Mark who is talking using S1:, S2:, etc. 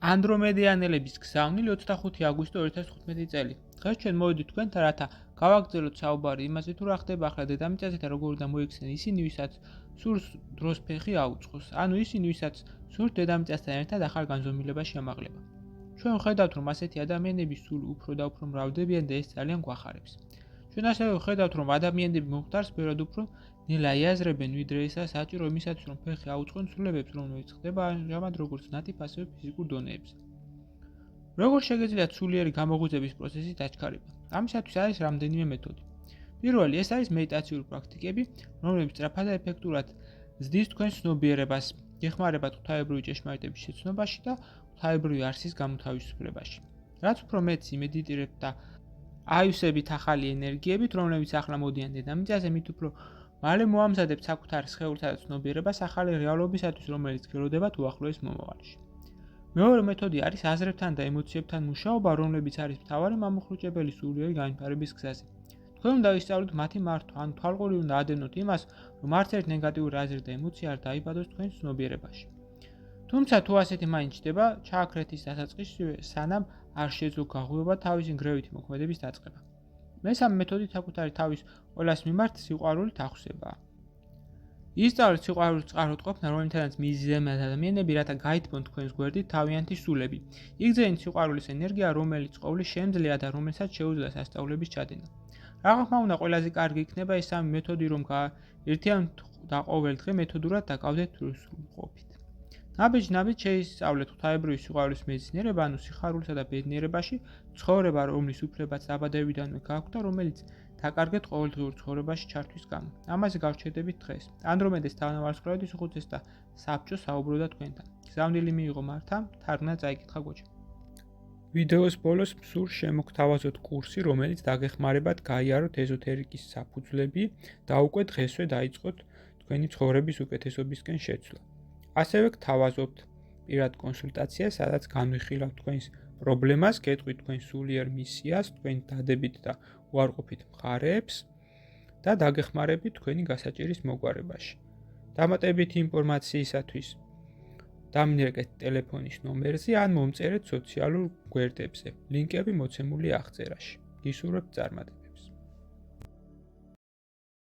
S1: ანდრომედიანელების გზავნილი 25 აგვისტო 2015 წელი. დღეს ჩვენ მოვიდით თქვენთან, რათა გავაგრძელოთ საუბარი იმაზე, თუ რა ხდება ახლა დედამიწაზე და როგორ უნდა მოიქცნენ ისინი, ვისაც სურს დროს ფეხი აუწყოს, ანუ ისინი, ვისაც სურს დედამიწასთან ერთად ახალ განზომილებაში ამაღლება. ჩვენ ვხედავთ, რომ ასეთი ადამიანები სულ უფრო და უფრო მრავლდებიან და ეს ძალიან გვახარებს. ჩვენ ასევე ვხედავთ, რომ ადამიანები მომხდარს ბევრად უფრო ნელა იაზრებენ, ვიდრე ესაა საჭირო იმისათვის, რომ ფეხი აუწყონ ცვლილებებს, რომლებიც ხდება ამჟამად როგორც ნატიფ, ასევე ფიზიკურ დონეებზე. როგორ შეგიძლიათ სულიერი გამოღვიძების პროცესის დაჩქარება? ამისათვის არის რამდენიმე მეთოდი. პირველი, ეს არის მედიტაციური პრაქტიკები, რომლებიც სწრაფად და ეფექტურად ზრდის თქვენს ცნობიერებას, გეხმარებათ ღვთაებრივი ჭეშმარიტების შეცნობაში და ღვთაებრივი არსის გამოთავისუფლებაში. რაც უფრო მეტს იმედიტირებთ და აივსებით ახალი ენერგიებით, რომლებიც ახლა მოდიან დედამიწაზე, მით უფრო მალე მოამზადებთ საკუთარ სხეულსა და ცნობიერებას ახალი რეალობისათვის, რომელიც გელოდებათ უახლოეს მომავალში. მეორე მეთოდი არის აზრებთან და ემოციებთან მუშაობა, რომლებიც არის მთავარი მამოხვრუჭებელი სულიერი განვითარების გზაზე. თქვენ უნდა ისწავლოთ მათი მართვა, ან თვალყური უნდა ადენოთ იმას, რომ არც ერთ ნეგატიური აზრი და ემოცია არ დაიბადოს თქვენს ცნობიერებაში. თუმცა თუ ასეთი მაინც ჩდება, ჩააქრეთ ის დასაწყისშივე, სანამ არ შეძლო გაღვივება თავისი ნგრევითი მოქმედების დაწყება. მესამე მეთოდი საკუთარი თავის ყველას მიმართ სიყვარულით ახსებაა. ისწავლეთ სიყვარულით წყაროდ ყოფნა, რომელთანაც მიიზრდებიან ადამიანები, რათა გაითმონ თქვენს გვერდით თავიანთი სულები. იგრძენით სიყვარულის ენერგია, რომელიც ყოვლის შემძლეა და რომელსაც შეუძლია სასწაულების ჩადენა. რა უნდა ყველაზე კარგი იქნება ეს სამი მეთოდი, რომ ერთიანთ და ყოველ დღე მეთოდურად დაკავდეთ სრულყოფით. ნაბიჯ-ნაბიჯ შეისწავლეთ ღვთაებრივი სიყვარულის მეცნიერება, ანუ სიხარულსა და ბედნიერებაში, ცხოვრება, რომლის უფლებაც დაბადებიდანვე გაქვთ და რომელიც დაკარგეთ ყოველდღიურ ცხოვრებაში ჩართვის გამო. ამაზე გავჩერდებით დღეს. ანდრომედეს თანავარსკვლავედის უხუცეს და საბჭო საუბრობდა თქვენთან. გზავნილი მიიღო მართამ, თარგმნა წაიკითხა გოჩა. ვიდეოს ბოლოს მსურს შემოგთავაზოთ კურსი, რომელიც დაგეხმარებათ გაიაროთ ეზოთერიკის საფუძვლები და უკვე დღესვე დაიწყოთ თქვენი ცხოვრების უკეთესობისკენ შეცვლა. ასევე გთავაზობთ პირად კონსულტაციას, სადაც განვიხილავთ თქვენს პრობლემას, გეტყვით თქვენს სულიერ მისიას, თქვენ დადებით და უარყოფით მხარეებს და დაგეხმარებით თქვენი გასაჭირის მოგვარებაში. დამატებითი ინფორმაციისათვის დამინერგეთ ტელეფონის ნომერზე ან მომწერეთ სოციალურ გვერდებზე. ლინკები მოცემულია აღწერაში. გისურვებთ წარმატებას.